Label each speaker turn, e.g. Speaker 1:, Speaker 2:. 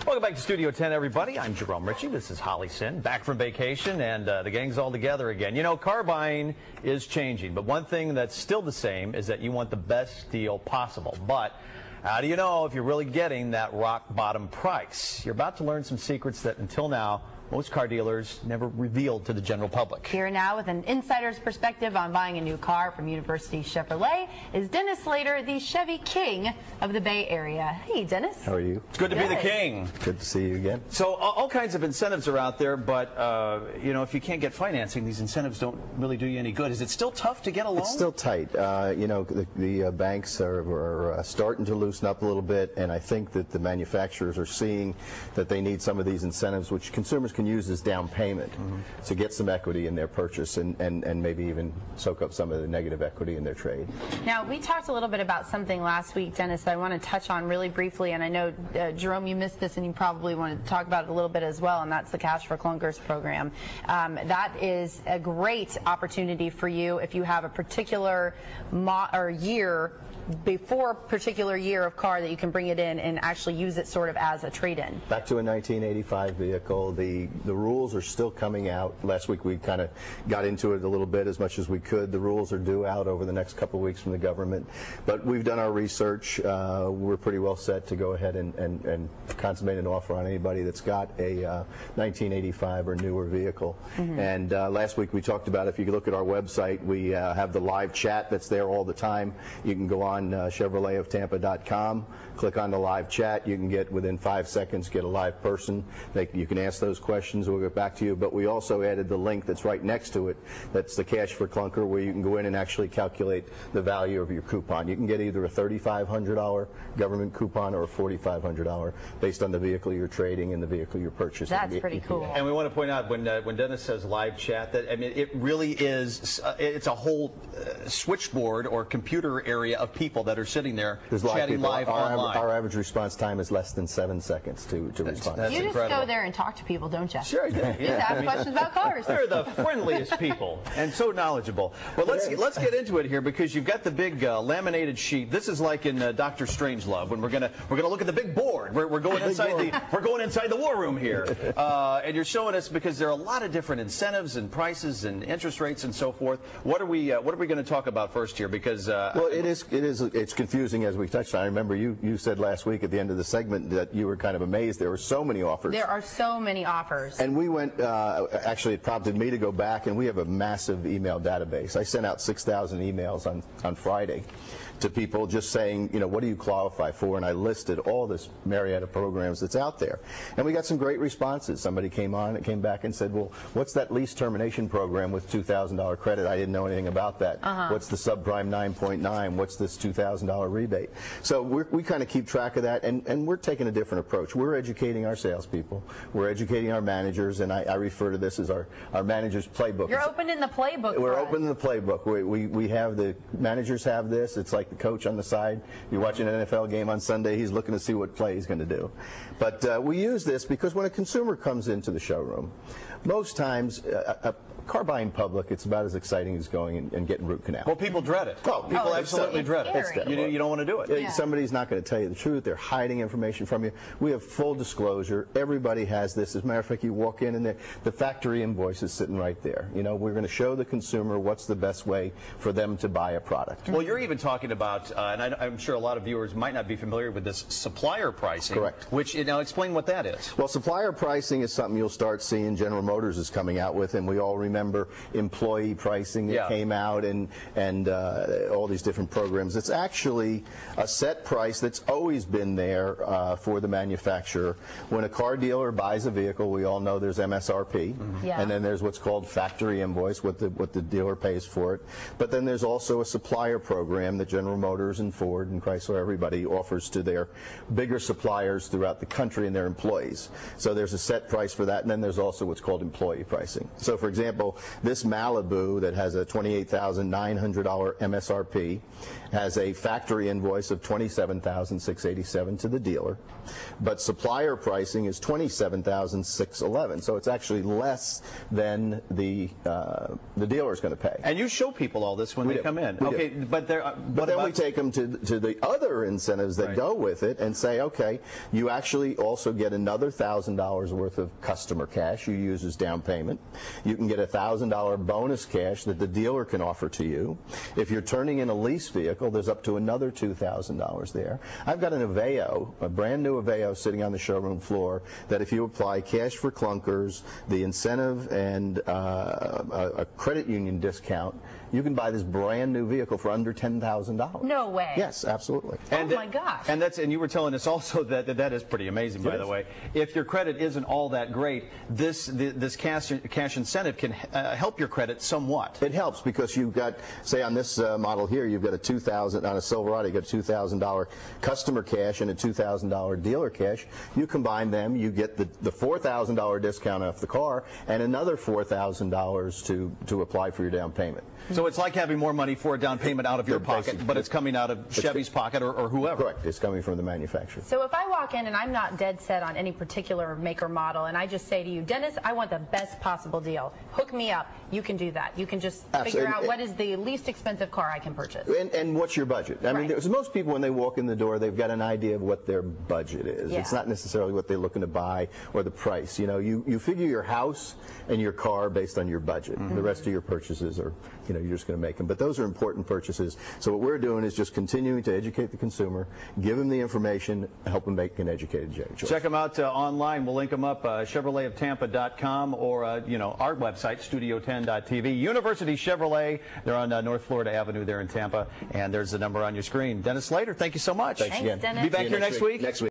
Speaker 1: Welcome back to Studio 10, everybody. I'm Jerome Ritchie. This is Holly Sin, back from vacation, and the gang's all together again. You know, car buying is changing, but one thing that's still the same is that you want the best deal possible. But how do you know if you're really getting that rock bottom price? You're about to learn some secrets that until now most car dealers never revealed to the general public.
Speaker 2: Here now with an insider's perspective on buying a new car from University Chevrolet is Dennis Slater, the Chevy King of the Bay Area. Hey, Dennis.
Speaker 3: How are you?
Speaker 1: It's good to be the king.
Speaker 3: Good to see you again.
Speaker 1: So all kinds of incentives are out there, but you know, if you can't get financing, these incentives don't really do you any good. Is it still tough to get a loan?
Speaker 3: It's still tight. You know, the banks are starting to loosen up a little bit, and I think that the manufacturers are seeing that they need some of these incentives, which consumers can use as down payment to get some equity in their purchase and maybe even soak up some of the negative equity in their trade.
Speaker 2: Now, we talked a little bit about something last week, Dennis, that I want to touch on really briefly, and I know, Jerome, you missed this and you probably want to talk about it a little bit as well, and that's the Cash for Clunkers program. That is a great opportunity for you if you have a particular year before a particular year of car that you can bring it in and actually use it sort of as a trade-in.
Speaker 3: Back to a 1985 vehicle. The rules are still coming out. Last week we kind of got into it a little bit as much as we could. The rules are due out over the next couple of weeks from the government. But we've done our research. We're pretty well set to go ahead and consummate an offer on anybody that's got a 1985 or newer vehicle. And last week we talked about, if you look at our website, we have the live chat that's there all the time. You can go on ChevroletofTampa.com, click on the live chat. You can get, within 5 seconds, get a live person. You can ask those questions. We'll get back to you. But we also added the link that's right next to it. That's the Cash for Clunker, where you can go in and actually calculate the value of your coupon. You can get either a $3,500 government coupon or a $4,500 based on the vehicle you're trading and the vehicle you're purchasing.
Speaker 2: That's pretty cool.
Speaker 1: And we want to point out, when Dennis says live chat, that I mean, it really is. It's a whole switchboard or computer area of people that are sitting there chatting live online.
Speaker 3: Our average response time is less than 7 seconds to respond.
Speaker 1: That's
Speaker 2: you just
Speaker 1: incredible.
Speaker 2: Go there and talk to people, don't you?
Speaker 1: Sure I do.
Speaker 2: Just ask questions about cars.
Speaker 1: They're the friendliest people and so knowledgeable. Well, let's get into it here, because you've got the big laminated sheet. This is like in Dr. Strangelove, when we're gonna look at the big board. We're going inside the war room here, and you're showing us, because there are a lot of different incentives and prices and interest rates and so forth. What are we going to talk about first here? Because
Speaker 3: well, it's confusing, as we touched on. I remember you said last week at the end of the segment that you were kind of amazed there were so many offers.
Speaker 2: There are so many offers.
Speaker 3: And we went, actually it prompted me to go back, and we have a massive email database. I sent out 6,000 emails on Friday to people just saying, you know, what do you qualify for? And I listed all this myriad of programs that's out there. And we got some great responses. Somebody came back and said, well, what's that lease termination program with $2,000 credit? I didn't know anything about that. What's the subprime 9.9? What's this $2,000 rebate? So we kind of keep track of that, and we're taking a different approach. We're educating our salespeople. We're educating our managers, and I refer to this as our manager's playbook.
Speaker 2: You're opening the playbook.
Speaker 3: We're opening the playbook. We have the managers have this. It's like the coach on the side. You're watching an NFL game on Sunday, he's looking to see what play he's going to do. But we use this because when a consumer comes into the showroom, most times a car buying public, it's about as exciting as going and getting root canal.
Speaker 1: well, people dread it. People absolutely dread it. You don't want to do it.
Speaker 2: Yeah.
Speaker 3: Somebody's not going to tell you the truth. They're hiding information from you. We have full disclosure. Everybody has this. As a matter of fact, you walk in and the factory invoice is sitting right there. You know, we're going to show the consumer what's the best way for them to buy a product.
Speaker 1: Well, you're even talking about, and I'm sure a lot of viewers might not be familiar with this, supplier pricing.
Speaker 3: Correct.
Speaker 1: Which, now explain what that is.
Speaker 3: Well, supplier pricing is something you'll start seeing General Motors is coming out with, and we all remember employee pricing that came out and all these different programs. It's actually a set price that's always been there for the manufacturer. When a car dealer buys a vehicle, we all know there's MSRP, and then there's what's called factory invoice, what the dealer pays for it. But then there's also a supplier program that General Motors and Ford and Chrysler, everybody offers to their bigger suppliers throughout the country and their employees. So there's a set price for that, and then there's also what's called employee pricing. So for example, this Malibu that has a $28,900 MSRP has has a factory invoice of $27,687 to the dealer, but supplier pricing is $27,611. So it's actually less than the dealer is going to pay.
Speaker 1: And you show people all this when they come in.
Speaker 3: We
Speaker 1: Okay,
Speaker 3: do.
Speaker 1: but
Speaker 3: then we take them to the other incentives that go with it and say, okay, you actually also get another $1,000 worth of customer cash you use as down payment. You can get a $1,000 bonus cash that the dealer can offer to you. If you're turning in a lease vehicle, there's up to another $2,000 there. I've got an Aveo, a brand new Aveo sitting on the showroom floor that if you apply cash for clunkers, the incentive, and a credit union discount, you can buy this brand new vehicle for under $10,000.
Speaker 2: No way.
Speaker 3: Yes, absolutely.
Speaker 2: Oh my gosh.
Speaker 1: And you were telling us also that is pretty amazing, by the way. If your credit isn't all that great, this cash incentive can help your credit somewhat.
Speaker 3: It helps because you've got, say on this model here, you've got a $2,000 on a Silverado, you've got a $2,000 customer cash and a $2,000 dealer cash. You combine them, you get the $4,000 discount off the car and another $4,000 to apply for your down payment.
Speaker 1: So it's like having more money for a down payment out of your pocket, but it's coming out of Chevy's pocket or whoever.
Speaker 3: Correct. It's coming from the manufacturer.
Speaker 2: So if I walk in and I'm not dead set on any particular make or model, and I just say to you, Dennis, I want the best possible deal. Hook me up. You can do that. You can just figure out what is the least expensive car I can purchase.
Speaker 3: And what's your budget? I mean, most people, when they walk in the door, they've got an idea of what their budget is.
Speaker 2: Yeah.
Speaker 3: It's not necessarily what they're looking to buy or the price. You know, you figure your house and your car based on your budget. The rest of your purchases are, you're just going to make them. But those are important purchases. So what we're doing is just continuing to educate the consumer, give them the information, help them make an educated choice.
Speaker 1: Check them out online. We'll link them up, ChevroletOfTampa.com or, our website, Studio10.tv. University Chevrolet. They're on North Florida Avenue there in Tampa. And there's the number on your screen. Dennis Slater, thank you so much.
Speaker 3: Thanks again.
Speaker 2: Dennis.
Speaker 1: Be back here next week.
Speaker 3: Next week.